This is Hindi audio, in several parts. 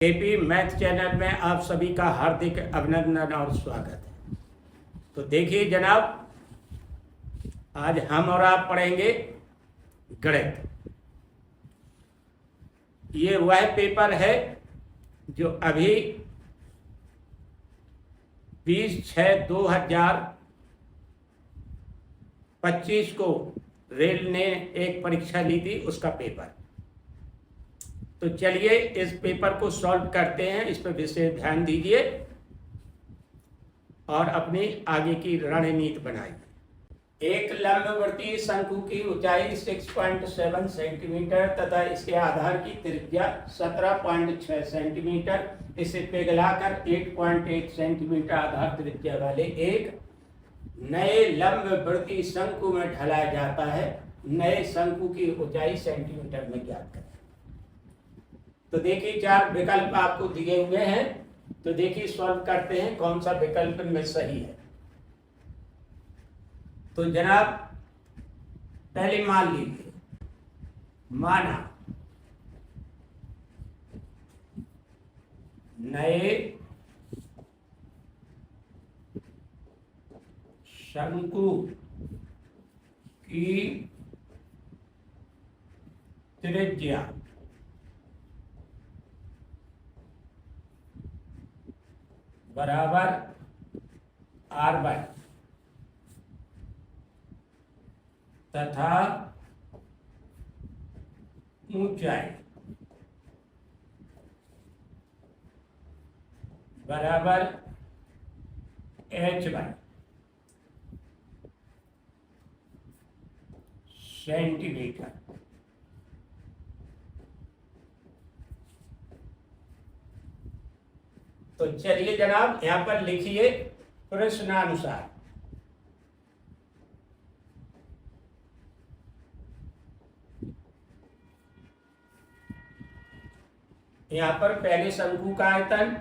एपी मैथ चैनल में आप सभी का हार्दिक अभिनंदन और स्वागत है। तो देखिए जनाब, आज हम और आप पढ़ेंगे गणित। ये वह पेपर है जो अभी 20/6/2025 को रेल ने एक परीक्षा ली थी, उसका पेपर। तो चलिए इस पेपर को सॉल्व करते हैं, इस पर विशेष ध्यान दीजिए और अपनी आगे की रणनीति बनाइए। एक लंबवर्तीय शंकु की ऊंचाई 6.7 सेंटीमीटर तथा इसके आधार की त्रिज्या 17.6 सेंटीमीटर, इसे पिघलाकर 8.8 सेंटीमीटर आधार त्रिज्या वाले एक नए लंबवर्तीय शंकु में ढलाया जाता है। नए शंकु की ऊंचाई सेंटीमीटर में ज्ञात करें। तो देखिए चार विकल्प आपको दिए हुए हैं, तो देखिए सॉल्व करते हैं कौन सा विकल्प में सही है। तो जनाब पहले मान लीजिए, माना नए शंकु की त्रिज्या बराबर r1 तथा ऊंचाई बराबर h1 सेंटीमीटर। तो चलिए जनाब यहां पर लिखिए प्रश्नानुसार। यहां पर पहले शंकु का आयतन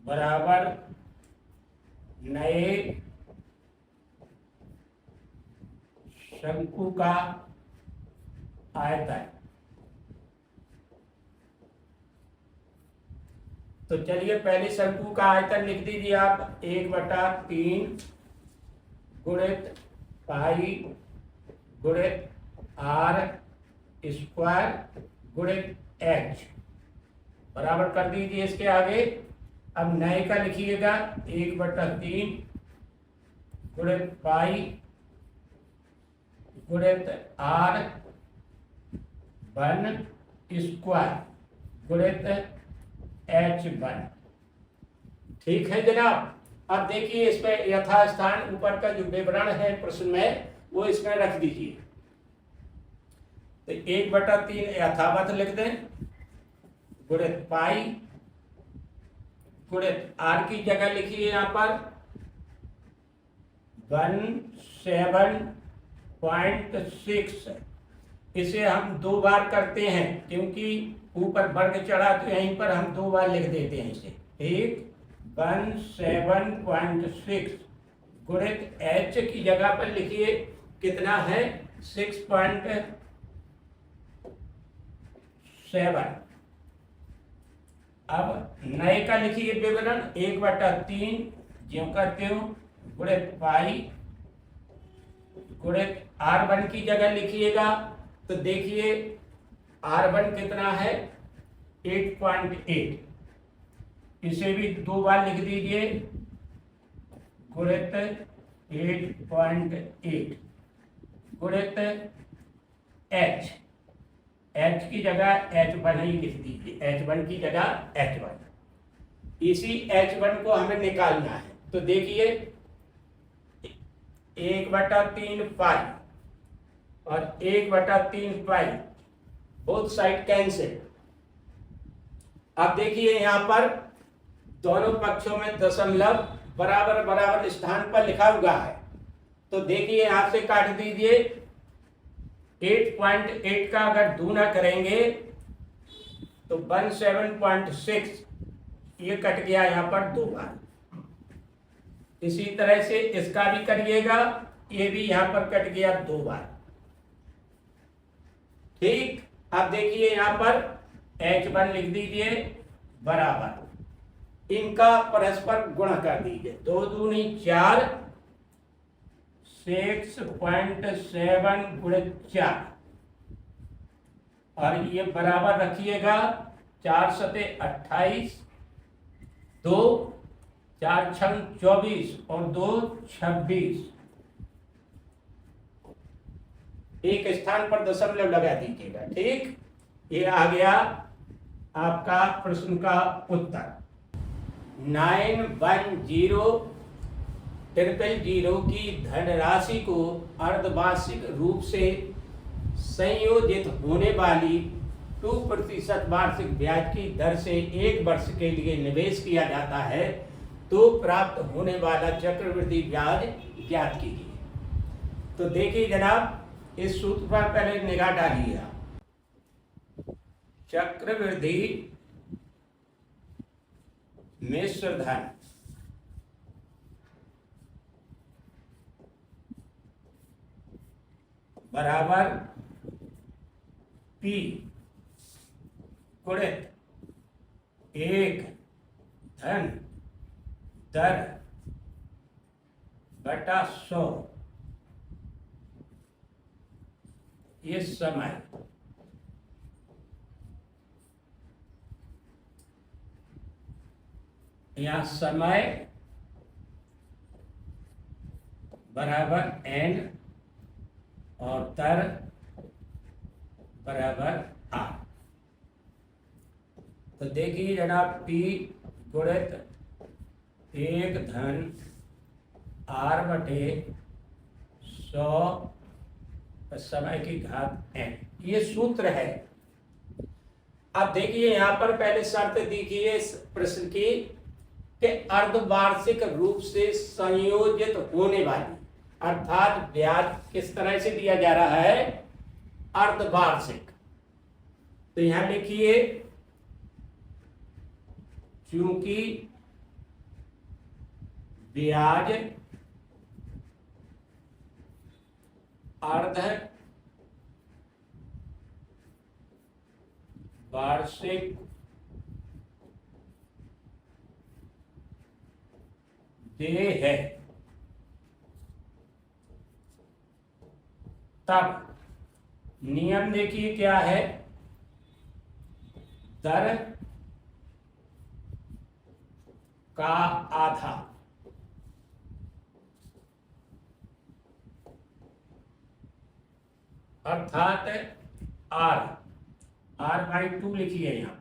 बराबर नए शंकु का आयतन। तो चलिए पहले शंकु का आयतन लिख दीजिए आप, 1/3 गुणित पाई गुणित r स्क्वायर गुणित h बराबर कर दीजिए इसके आगे। अब नए का लिखिएगा 1/3 गुणित पाई गुणित r1 स्क्वायर गुणित h1। ठीक है जनाब। अब देखिए इसमें यथास्थान ऊपर का जो विवरण है प्रश्न में वो इसमें रख दीजिए। तो 1/3 यथावत लिख दें गुणित पाई गुणित r की जगह लिखिए यहाँ पर 17.6। इसे हम दो बार करते हैं क्योंकि ऊपर वर्ग चढ़ा, तो यहीं पर हम दो बार लिख देते हैं इसे। ठीक, 17.6 गुणित h की जगह पर लिखिए कितना है 6.7। अब नए का लिखिए विवरण 1/3 ज्यों का त्यों गुणित पाई गुणित r1 की जगह लिखिएगा। तो देखिए r1 कितना है 8.8, इसे भी दो बार लिख दीजिए गुणित 8.8 गुणित h की जगह h1 ही लिख दीजिए, h1 की जगह h1। इसी h1 को हमें निकालना है। तो देखिए 1/3 पाई और 1/3 पाई बोथ साइड कैंसिल। अब देखिए यहाँ पर दोनों पक्षों में दशमलव बराबर बराबर स्थान पर लिखा हुआ है। तो देखिए यहाँ से काट दीजिए 8.8 का अगर दूना करेंगे तो 17.6 ये कट गया यहाँ पर 2 बार। इसी तरह से इसका भी करिएगा, ये भी यहाँ पर कट गया 2 बार। ठीक, अब देखिए यहाँ पर H1 लिख दीजिए बराबर, इनका परस्पर गुणा कर दीजिए, 2 दूनी 4, 6.7 गुणित 4, और ये बराबर रखिएगा 4 सते 28, 2 4 छंग 24 और 2 26। एक स्थान पर दशमलव लगा दीजिएगा। ठीक, ये आ गया आपका प्रश्न का उत्तर। 910000 की धनराशि को अर्धवार्षिक रूप से संयोजित होने वाली 2% वार्षिक ब्याज की दर से 1 वर्ष के लिए निवेश किया जाता है तो प्राप्त होने वाला चक्रवृद्धि ब्याज ज्ञात कीजिए। तो देखिए जनाब, इस सूत्र पर पहले निगाह डालिए। चक्रवृद्धि मिश्र धन बराबर P गुणित 1 धन दर बटा 100, ये समय। यहाँ समय बराबर n और दर बराबर r। तो देखिए जनाब, P गुणित 1 धन r बटे 100 समय की घात n, ये सूत्र है। अब देखिए यहाँ पर पहले शर्त देखिए इस प्रश्न की कि अर्धवार्षिक रूप से संयोजित होने वाली, अर्थात ब्याज किस तरह से दिया जा रहा है, अर्धवार्षिक। तो यहां लिखिए, चूंकि ब्याज अर्ध वार्षिक देय है, तब नियम देखिए क्या है, दर का आधा अर्थात R/2 लिखिए यहां पर।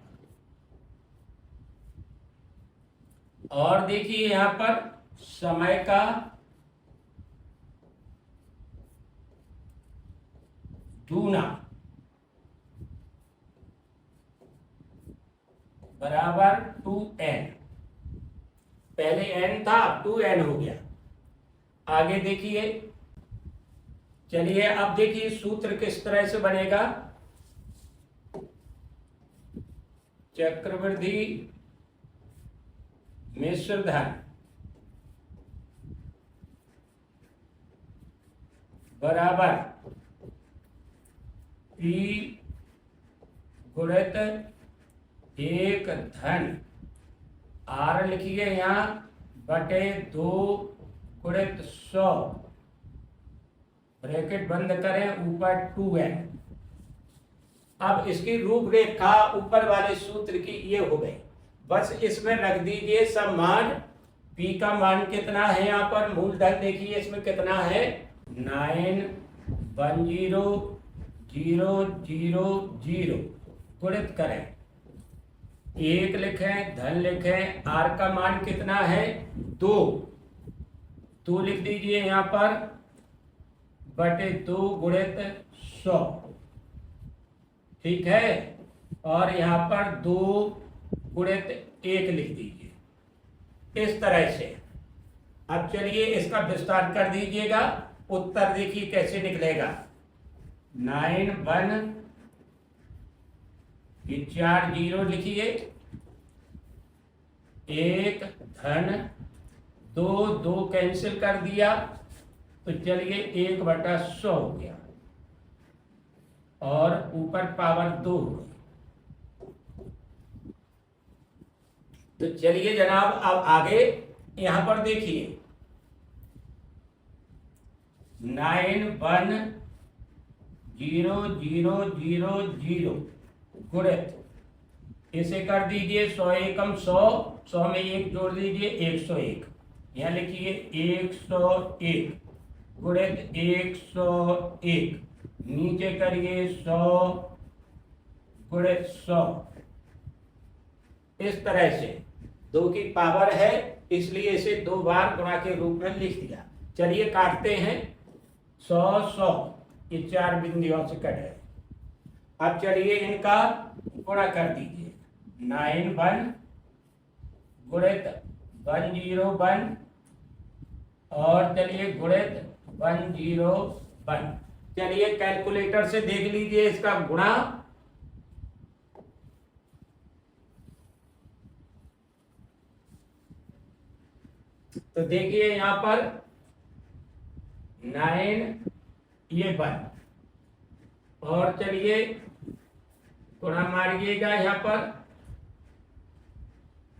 और देखिए यहां पर समय का दूना बराबर 2n। पहले n था, 2n हो गया। आगे देखिए, चलिए अब देखिए सूत्र किस तरह से बनेगा। चक्रवृद्धि मिश्र धन बराबर P गुणित 1 धन R लिखिए यहाँ बटे 2 गुणित 100, ब्रैकेट बंद करें, ऊपर 2n। अब इसकी रूपरेखा ऊपर वाले सूत्र की ये हो गई। बस इसमें रख दीजिए सब मान। P का मान कितना है, यहाँ पर मूलधन देखिए इसमें कितना है, 910000 गुणित करें, 1 लिखें, धन लिखें, R का मान कितना है, 2 लिख दीजिए यहाँ पर बटे 2 गुणित 100। ठीक है, और यहाँ पर 2 गुणित 1 लिख दीजिए इस तरह से। अब चलिए इसका विस्तार कर दीजिएगा, उत्तर देखिए कैसे निकलेगा। 91 ये 4 0 लिखिए एक धन दो, दो कैंसिल कर दिया तो चलिए 1/100 हो गया और ऊपर पावर 2 हो गई। तो चलिए जनाब अब आगे यहां पर देखिए 91000 गुणित इसे कर दीजिए 100 एकम 100, 100 में एक जोड़ दीजिए 101, यहाँ लिखिए 101 गुणित 101, नीचे करिए 100 गुणित 100। इस तरह से 2 की पावर है इसलिए इसे 2 बार गुणा के रूप में लिख दिया। चलिए काटते हैं 100 100, ये 4 बिंदुओं से कट है। अब चलिए इनका गुणा कर दीजिए 91 गुणित 101 और चलिए गुणित 101। चलिए कैलकुलेटर से देख लीजिए इसका गुणा। तो देखिए यहां पर 9 ये 1 और चलिए गुणा मारिएगा यहां पर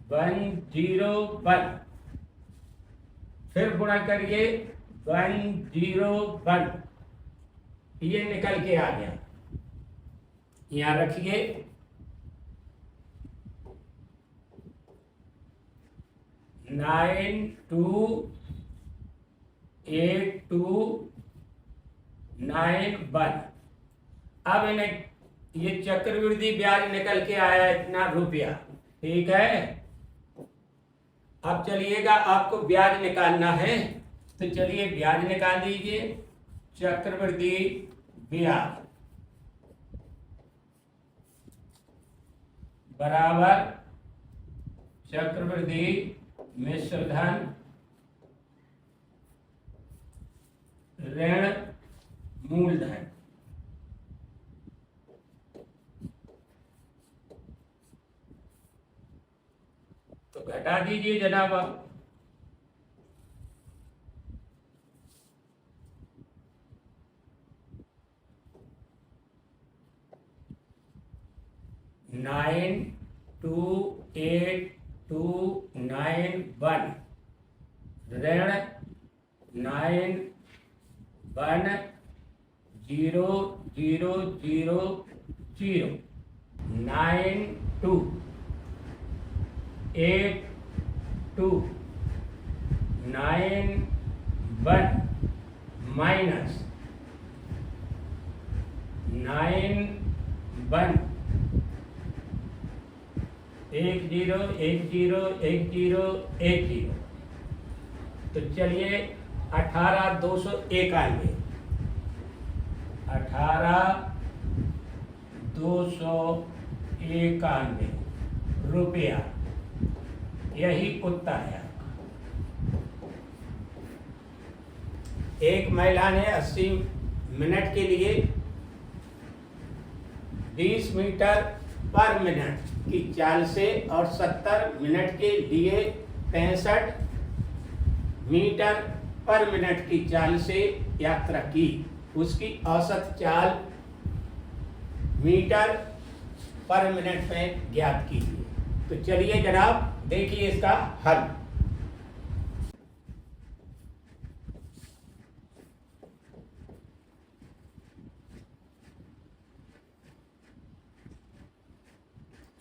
101, फिर गुणा करिए 101, ये निकल के आ गया। यहां रखिए 928291। अब इन्हें ये चक्रवृद्धि ब्याज निकल के आया इतना रुपया, ठीक है। अब चलिएगा आपको ब्याज निकालना है तो चलिए ब्याज निकाल दीजिए। चक्रवृद्धि ब्याज बराबर चक्रवृद्धि मिश्रधन ऋण मूलधन। तो घटा दीजिए जनाब आप। नाइन 28291 ऋण 910000 928291 माइनस 91 10101010। तो चलिए 18291 18291 रुपया, यही उत्तर है। एक महिला ने 80 मिनट के लिए 20 मीटर पर मिनट की चाल से और 70 मिनट के लिए 65 मीटर पर मिनट की चाल से यात्रा की। उसकी औसत चाल मीटर पर मिनट में ज्ञात कीजिए। तो चलिए जनाब देखिए इसका हल।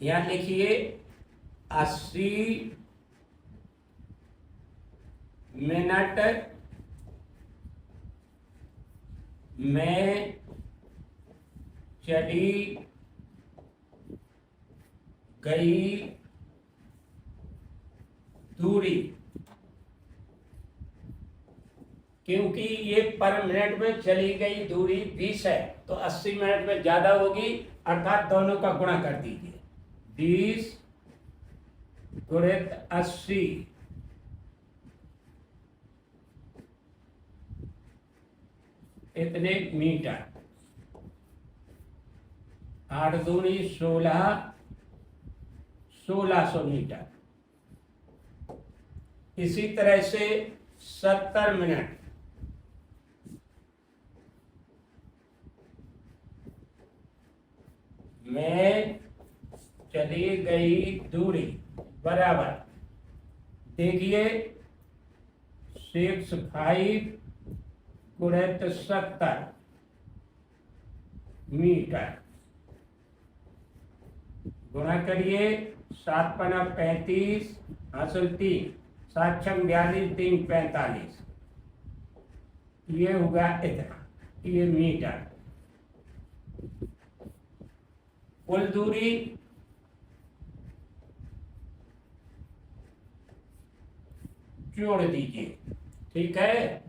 यहां लिखिए 80 मिनट में चली गई दूरी, क्योंकि ये पर मिनट में चली गई दूरी 20 है तो 80 मिनट में ज्यादा होगी, अर्थात दोनों का गुणा कर दीजिए। 20 गुणित 80 इतने मीटर, 8 दूनी 16, 1600 मीटर। इसी तरह से 70 मिनट में चली गई दूरी बराबर, देखिए 65 गुणित 70 मीटर, गुणा करिए 7 पना 35, हासिल 3, 7 छम 42, 3 45, ये होगा इतना, ये मीटर। कुल दूरी जोड़ दीजिए, ठीक है।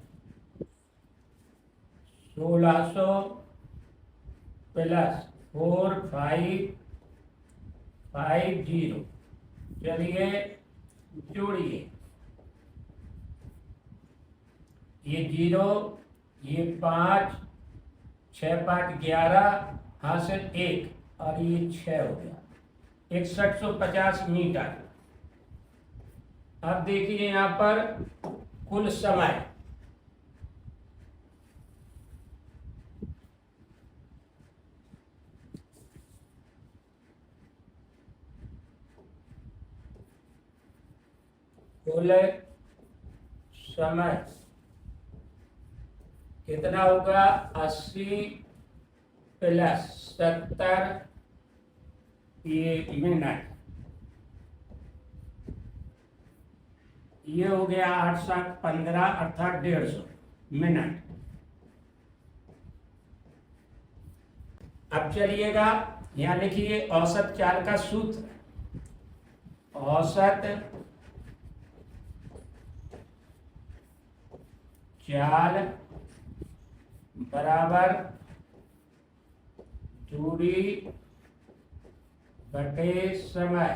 1600 प्लस 4550, चलिए जोड़िए, ये 0, ये 5, 6 5 11, हासिल 1 और ये 6 हो गया, 6150 मीटर। अब देखिए यहाँ पर कुल समय, कुल समय कितना होगा, 80 प्लस 70 ये मिनट, ये हो गया 8 7 15 अर्थात 150 मिनट। अब चलिएगा यहाँ लिखिए औसत चाल का सूत्र, औसत चाल बराबर दूरी बटे समय।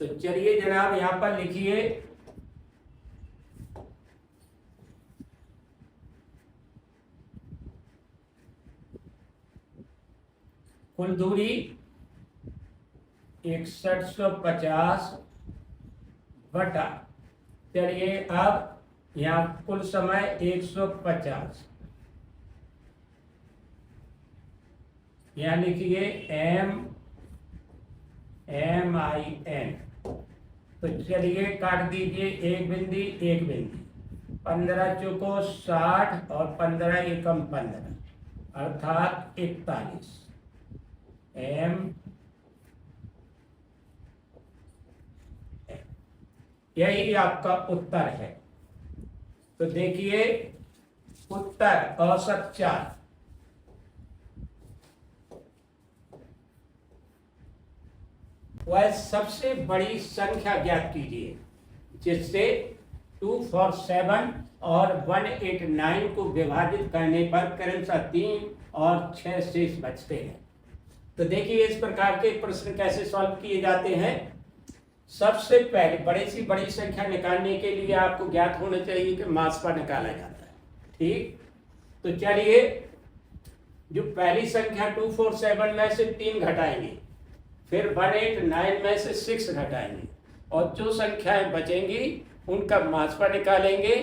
तो चलिए जनाब यहां पर लिखिए कुल दूरी 6150 बटा, चलिए अब यहाँ कुल समय 150, यहाँ लिखिए MIN। तो चलिए काट दीजिए, एक बिंदी एक बिंदी, 15 चौको 60 और 15 एकम 15 अर्थात 41, यही आपका उत्तर है। तो देखिए उत्तर औसत चाल, वह सबसे बड़ी संख्या ज्ञात कीजिए जिससे 247 और 189 को विभाजित करने पर क्रमशः 3 और 6 शेष बचते हैं। तो देखिए इस प्रकार के प्रश्न कैसे सॉल्व किए जाते हैं। सबसे पहले बड़ी से बड़ी संख्या निकालने के लिए आपको ज्ञात होना चाहिए कि मास्पा निकाला जाता है, ठीक। तो चलिए जो पहली संख्या 247 में से 3 घटाएंगे, फिर 189 में से 6 घटाएंगे और जो संख्याएं बचेंगी उनका मास्पा निकालेंगे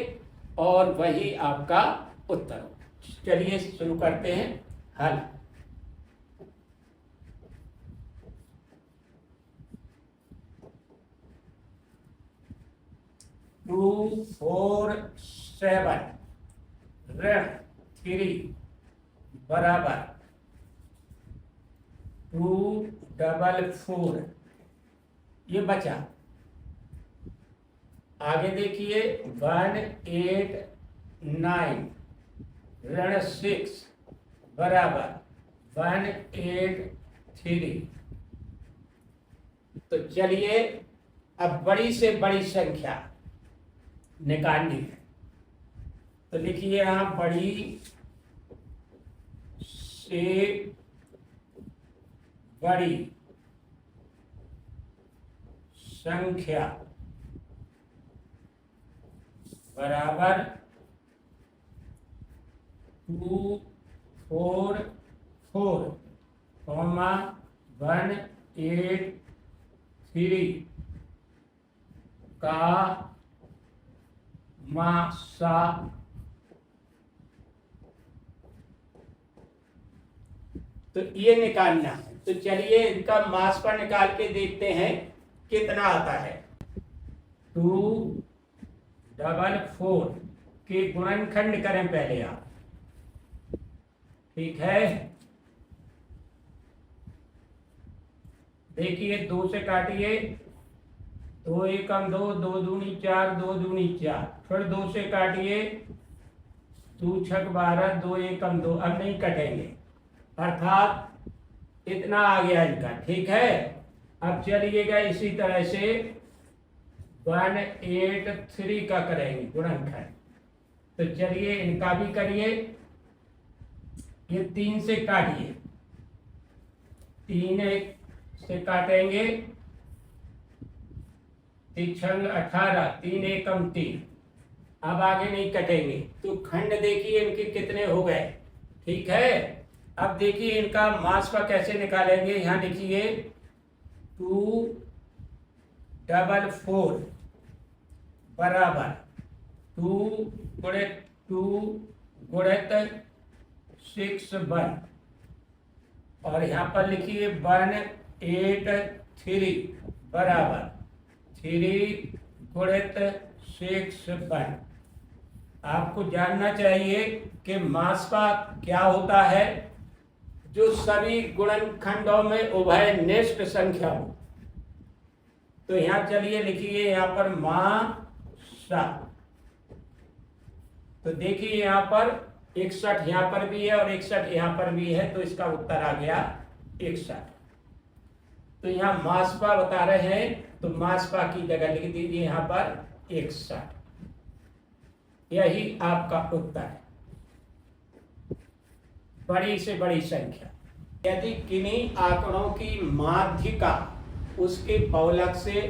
और वही आपका उत्तर हो। चलिए शुरू करते हैं हल। टू 4 7 ऋण 3 बराबर 244, ये बचा। आगे देखिए 189 ऋण 6 बराबर 183। तो चलिए अब बड़ी से बड़ी संख्या निकालनी है। तो लिखिए यहां बड़ी से बड़ी संख्या बराबर 244, 183 3 का मासा तो ये निकालना है। तो चलिए इनका मास पर निकाल के देखते हैं कितना आता है। 244 के गुणनखंड करें पहले आप, ठीक है। देखिए 2 से काटिए, 2 एकम 2, 2 दूनी 4, 2 दूनी 4, फिर 2 से काटिए, 2 छक 12, 2 एकम 2, अब नहीं कटेंगे, अर्थात इतना आ गया इनका, ठीक है। अब चलिएगा इसी तरह से 183 का करेंगे गुणनखंड। तो चलिए इनका भी करिए, ये 3 से काटिए, 3 से काटेंगे, 3 18, 3 एकम 3, अब आगे नहीं कटेंगे। तो खंड देखिए इनके कितने हो गए, ठीक है। अब देखिए इनका मास्पा कैसे निकालेंगे, यहां लिखिए 244 बराबर 2 गुणित 2 गुणित 6 1, और यहाँ पर लिखिए 183 बराबर 3 गुणित 6 1। आपको जानना चाहिए कि मास्पा क्या होता है, जो सभी गुणनखंडों में उभयनिष्ठ संख्या हो। तो यहाँ चलिए लिखिए यहाँ पर मासा, तो देखिए यहाँ पर 61 यहाँ पर भी है और 61 यहाँ पर भी है, तो इसका उत्तर आ गया 61। तो यहाँ मास्पा बता रहे हैं, तो मास्पा की जगह लिख दीजिए यहाँ पर 61, यही आपका उत्तर है। बड़ी से बड़ी संख्या, यदि किन्हीं आंकड़ों की माध्यिका उसके बहुलक से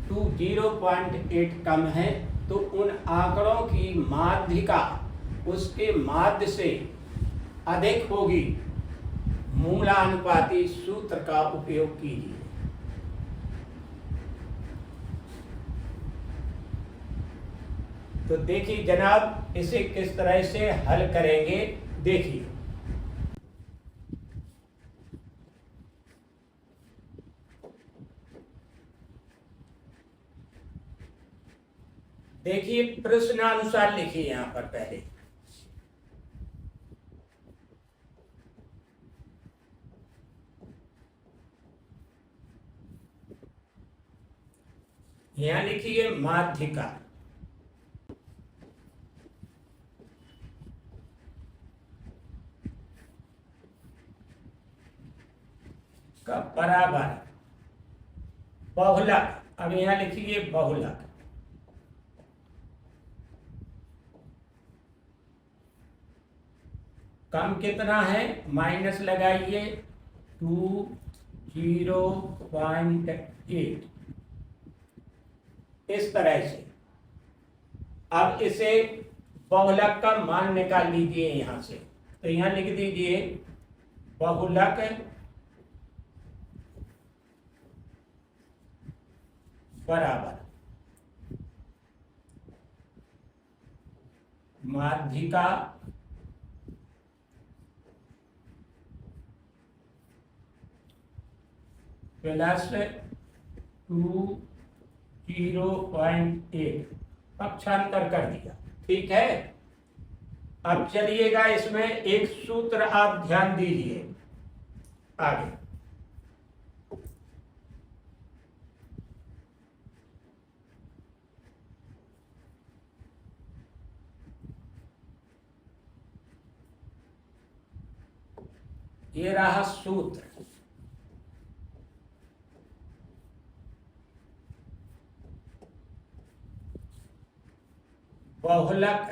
0.8 कम है, तो उन आंकड़ों की माध्यिका उसके माध्य से अधिक होगी। मूलानुपाती सूत्र का उपयोग कीजिए। तो देखिए जनाब, इसे किस तरह से हल करेंगे, देखिए। देखिए प्रश्नानुसार लिखिए यहां पर पहले, यहां लिखिए माध्यिका का बराबर बहुलक। अब यहां लिखिए बहुलक, कम कितना है, माइनस लगाइए 0.8, इस तरह से। अब इसे बहुलक का मान निकाल लीजिए यहां से। तो यहां लिख दीजिए बहुलक बराबर माध्यिका प्लस 0.8, पक्षांतर कर दिया, ठीक है। अब चलिएगा इसमें एक सूत्र आप ध्यान दीजिए आगे। ये रहा सूत्र, बहुलक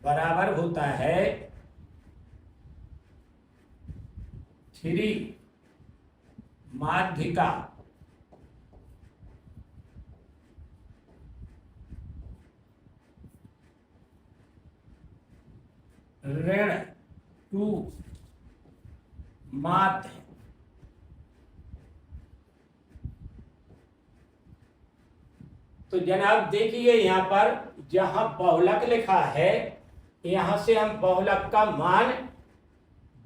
बराबर होता है 3 माध्यिका ऋण 2 मात है। तो जनाब देखिए यहाँ पर जहां बहुलक लिखा है, यहां से हम बहुलक का मान,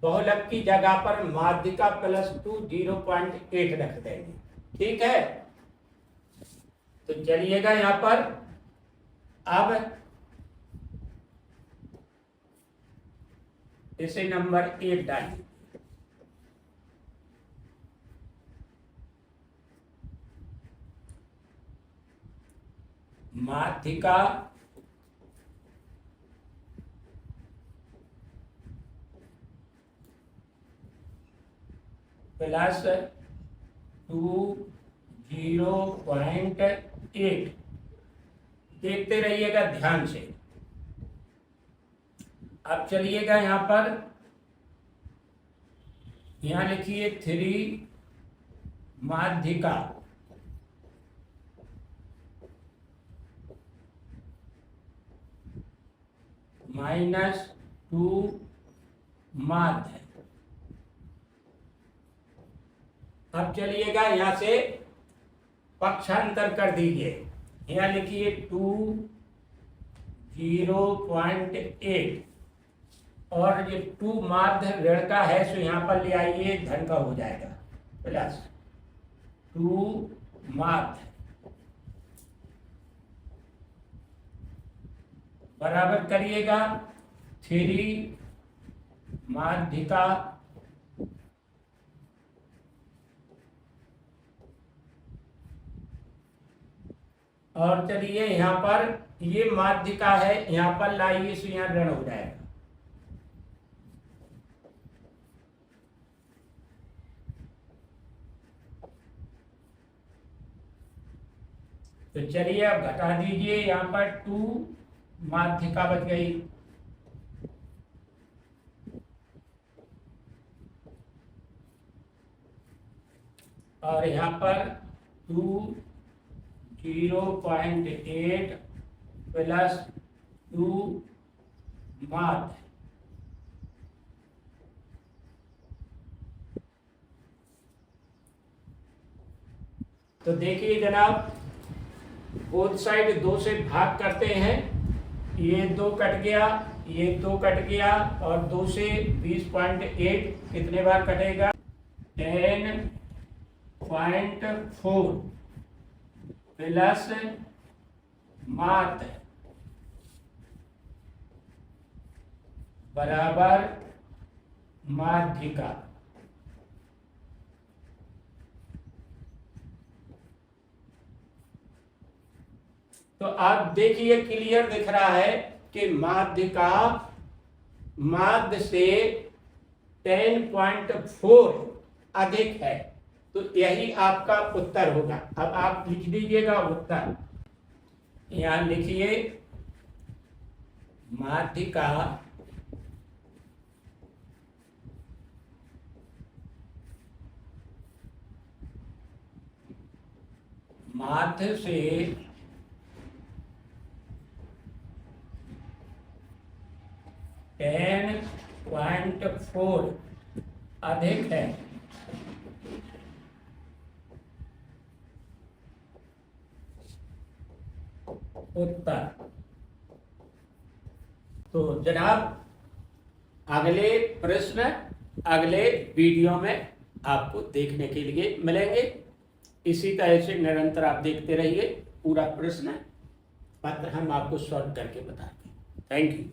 बहुलक की जगह पर माध्यिका +2 0.8 रख देंगे। ठीक है, तो चलिएगा यहां पर अब इसे नंबर 1 डालिए। माध्यिका +2 0.8, देखते रहिएगा ध्यान से। अब चलिएगा यहां पर, यहां लिखिए 3 माध्यिका -2 माध्य। अब चलिएगा यहां से पक्षांतर कर दीजिए। यहां लिखिए 2 0.8 और ये 2 माध्य ऋण का है, सो यहां पर ले आइए, धन का हो जाएगा, +2 माध्य बराबर करिएगा 3 माध्यिका और चलिए यहां पर ये माध्यिका है, यहां पर लाइए, सो यहां ऋण हो जाएगा। तो चलिए अब घटा दीजिए, यहां पर 2 माध्यिका बच गई। और यहां पर 2 0.8 +2 माध्य। तो देखिए जनाब, बोथ साइड 2 से भाग करते हैं, ये 2 कट गया, ये 2 कट गया, और 2 से 20.8 कितने बार कटेगा? 10.4 प्लस माध्य बराबर माध्यिका। तो आप देखिए क्लियर दिख रहा है कि माध्यिका माध्य से 10.4 अधिक है, तो यही आपका उत्तर होगा। अब आप लिख दीजिएगा उत्तर, यहां लिखिए माध्यिका माध्य से 10.4 अधिक है। उत्तर। तो जनाब अगले प्रश्न अगले वीडियो में आपको देखने के लिए मिलेंगे। इसी तरह से निरंतर आप देखते रहिए, पूरा प्रश्न पत्र हम आपको सॉल्व करके बताएंगे। Thank you.